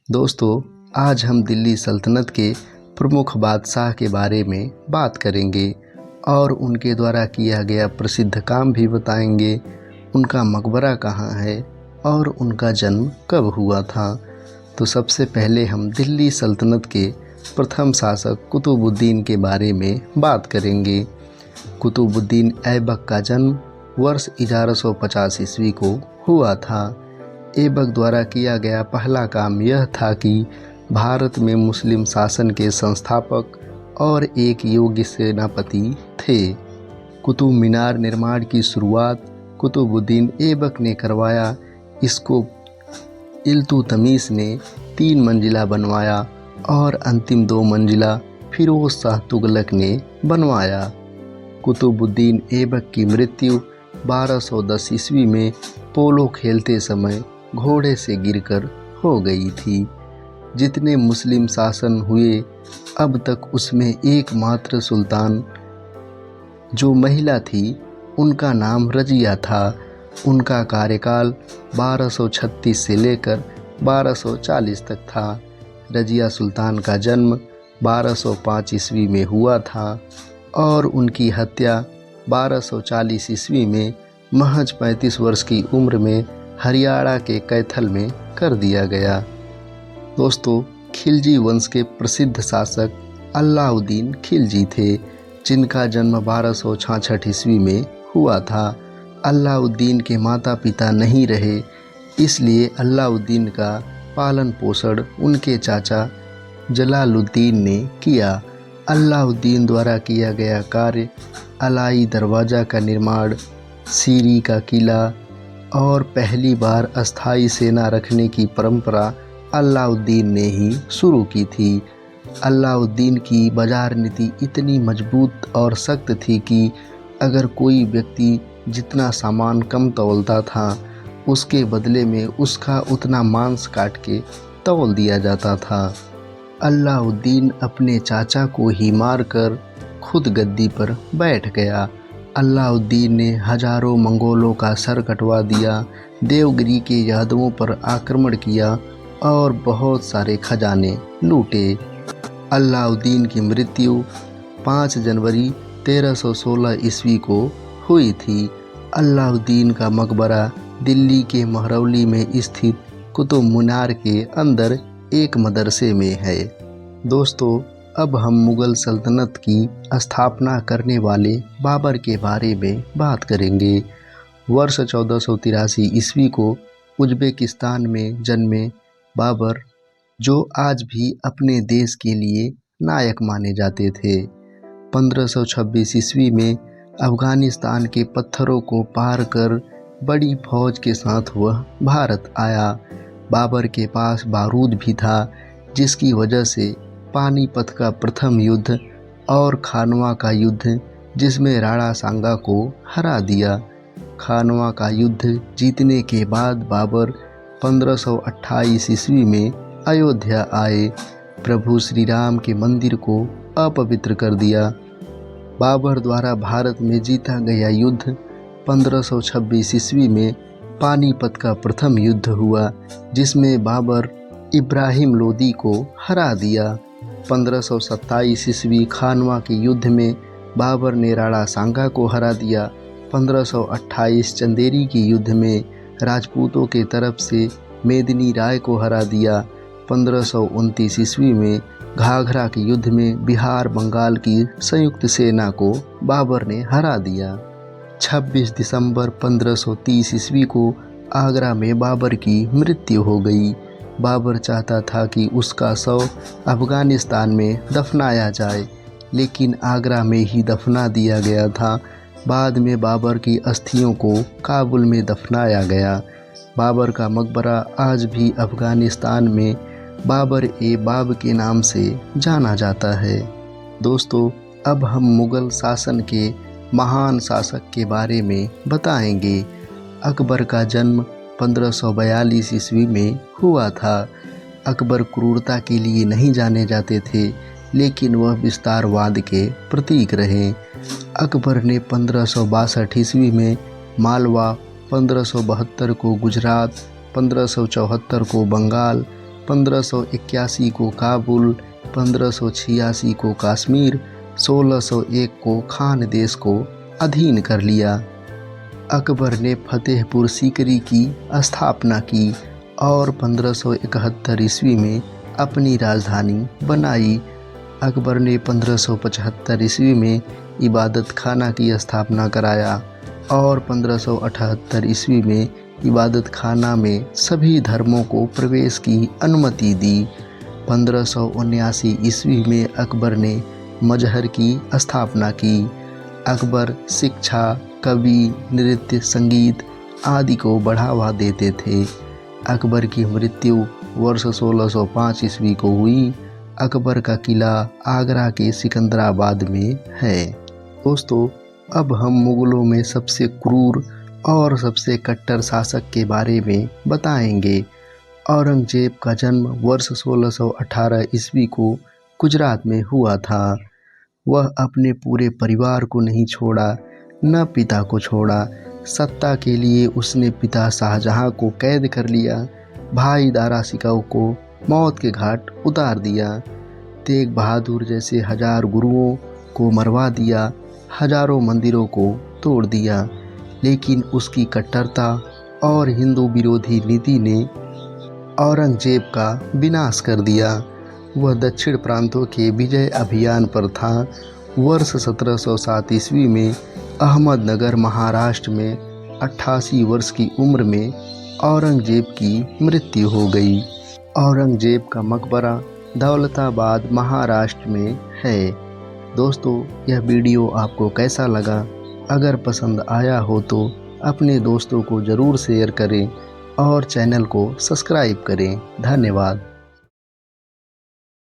दोस्तों, आज हम दिल्ली सल्तनत के प्रमुख बादशाह के बारे में बात करेंगे और उनके द्वारा किया गया प्रसिद्ध काम भी बताएंगे। उनका मकबरा कहाँ है और उनका जन्म कब हुआ था। तो सबसे पहले हम दिल्ली सल्तनत के प्रथम शासक कुतुबुद्दीन के बारे में बात करेंगे। कुतुबुद्दीन ऐबक का जन्म वर्ष 1150 ईस्वी को हुआ था। ऐबक द्वारा किया गया पहला काम यह था कि भारत में मुस्लिम शासन के संस्थापक और एक योग्य सेनापति थे। कुतुब मीनार निर्माण की शुरुआत कुतुबुद्दीन ऐबक ने करवाया। इसको इल्तुतमिश ने 3 मंजिला बनवाया और अंतिम 2 मंजिला फिरोज शाह तुगलक ने बनवाया। कुतुबुद्दीन ऐबक की मृत्यु 1210 ईस्वी में पोलो खेलते समय घोड़े से गिरकर हो गई थी। जितने मुस्लिम शासन हुए अब तक उसमें एकमात्र सुल्तान जो महिला थी उनका नाम रजिया था। उनका कार्यकाल 1236 से लेकर 1240 तक था। रजिया सुल्तान का जन्म 1205 ईस्वी में हुआ था और उनकी हत्या 1240 ईस्वी में महज 35 वर्ष की उम्र में हरियाणा के कैथल में कर दिया गया। दोस्तों, खिलजी वंश के प्रसिद्ध शासक अलाउद्दीन खिलजी थे, जिनका जन्म 1266 ईस्वी में हुआ था। अलाउद्दीन के माता पिता नहीं रहे, इसलिए अलाउद्दीन का पालन पोषण उनके चाचा जलालुद्दीन ने किया। अलाउद्दीन द्वारा किया गया कार्य अलाई दरवाज़ा का निर्माण, सीरी का किला और पहली बार अस्थाई सेना रखने की परंपरा अलाउद्दीन ने ही शुरू की थी। अलाउद्दीन की बाजार नीति इतनी मजबूत और सख्त थी कि अगर कोई व्यक्ति जितना सामान कम तौलता था उसके बदले में उसका उतना मांस काट के तौल दिया जाता था। अलाउद्दीन अपने चाचा को ही मारकर खुद गद्दी पर बैठ गया। अलाउद्दीन ने हजारों मंगोलों का सर कटवा दिया, देवगिरी के यादवों पर आक्रमण किया और बहुत सारे खजाने लूटे। अलाउद्दीन की मृत्यु 5 जनवरी 1316 ईस्वी को हुई थी। अलाउद्दीन का मकबरा दिल्ली के महरौली में स्थित कुतुब मीनार के अंदर एक मदरसे में है। दोस्तों, अब हम मुग़ल सल्तनत की स्थापना करने वाले बाबर के बारे में बात करेंगे। वर्ष 1483 ईस्वी को उज़्बेकिस्तान में जन्मे बाबर, जो आज भी अपने देश के लिए नायक माने जाते थे, 1526 ईस्वी में अफ़गानिस्तान के पत्थरों को पार कर बड़ी फौज के साथ वह भारत आया। बाबर के पास बारूद भी था, जिसकी वजह से पानीपत का प्रथम युद्ध और खानवा का युद्ध, जिसमें राणा सांगा को हरा दिया। खानवा का युद्ध जीतने के बाद बाबर 1528 ईस्वी में अयोध्या आए। प्रभु श्री राम के मंदिर को अपवित्र कर दिया। बाबर द्वारा भारत में जीता गया युद्ध 1526 ईस्वी में पानीपत का प्रथम युद्ध हुआ, जिसमें बाबर इब्राहिम लोदी को हरा दिया। 1527 ईस्वी खानवा के युद्ध में बाबर ने राणा सांगा को हरा दिया। 1528 चंदेरी के युद्ध में राजपूतों के तरफ से मेदिनी राय को हरा दिया। 1529 ईस्वी में घाघरा के युद्ध में बिहार बंगाल की संयुक्त सेना को बाबर ने हरा दिया। 26 दिसंबर 1530 ईस्वी को आगरा में बाबर की मृत्यु हो गई। बाबर चाहता था कि उसका शव अफ़गानिस्तान में दफनाया जाए, लेकिन आगरा में ही दफना दिया गया था। बाद में बाबर की अस्थियों को काबुल में दफनाया गया। बाबर का मकबरा आज भी अफ़गानिस्तान में बाबर ए बाब के नाम से जाना जाता है। दोस्तों, अब हम मुग़ल शासन के महान शासक के बारे में बताएंगे। अकबर का जन्म 1542 ईस्वी में हुआ था। अकबर क्रूरता के लिए नहीं जाने जाते थे, लेकिन वह विस्तारवाद के प्रतीक रहे। अकबर ने 1562 ईस्वी में मालवा, 1572 को गुजरात, 1574 को बंगाल, 1581 को काबुल, 1586 को कश्मीर, 1601 को खान देश को अधीन कर लिया। अकबर ने फतेहपुर सीकरी की स्थापना की और 1571 ईस्वी में अपनी राजधानी बनाई। अकबर ने 1575 ईस्वी में इबादत खाना की स्थापना कराया और 1578 ईस्वी में इबादत खाना में सभी धर्मों को प्रवेश की अनुमति दी। 1579 ईस्वी में अकबर ने मजहर की स्थापना की। अकबर शिक्षा, कवि, नृत्य, संगीत आदि को बढ़ावा देते थे। अकबर की मृत्यु वर्ष 1605 ईस्वी को हुई। अकबर का किला आगरा के सिकंदराबाद में है। दोस्तों, अब हम मुगलों में सबसे क्रूर और सबसे कट्टर शासक के बारे में बताएंगे। औरंगजेब का जन्म वर्ष 1618 ईस्वी को गुजरात में हुआ था। वह अपने पूरे परिवार को नहीं छोड़ा, न पिता को छोड़ा। सत्ता के लिए उसने पिता शाहजहां को कैद कर लिया, भाई दारा शिकोह को मौत के घाट उतार दिया, तेग बहादुर जैसे 1000 गुरुओं को मरवा दिया, हजारों मंदिरों को तोड़ दिया। लेकिन उसकी कट्टरता और हिंदू विरोधी नीति ने औरंगजेब का विनाश कर दिया। वह दक्षिण प्रांतों के विजय अभियान पर था। वर्ष 1707 ईस्वी में अहमदनगर, महाराष्ट्र में 88 वर्ष की उम्र में औरंगजेब की मृत्यु हो गई। औरंगजेब का मकबरा दौलताबाद, महाराष्ट्र में है। दोस्तों, यह वीडियो आपको कैसा लगा? अगर पसंद आया हो तो अपने दोस्तों को ज़रूर शेयर करें और चैनल को सब्सक्राइब करें। धन्यवाद।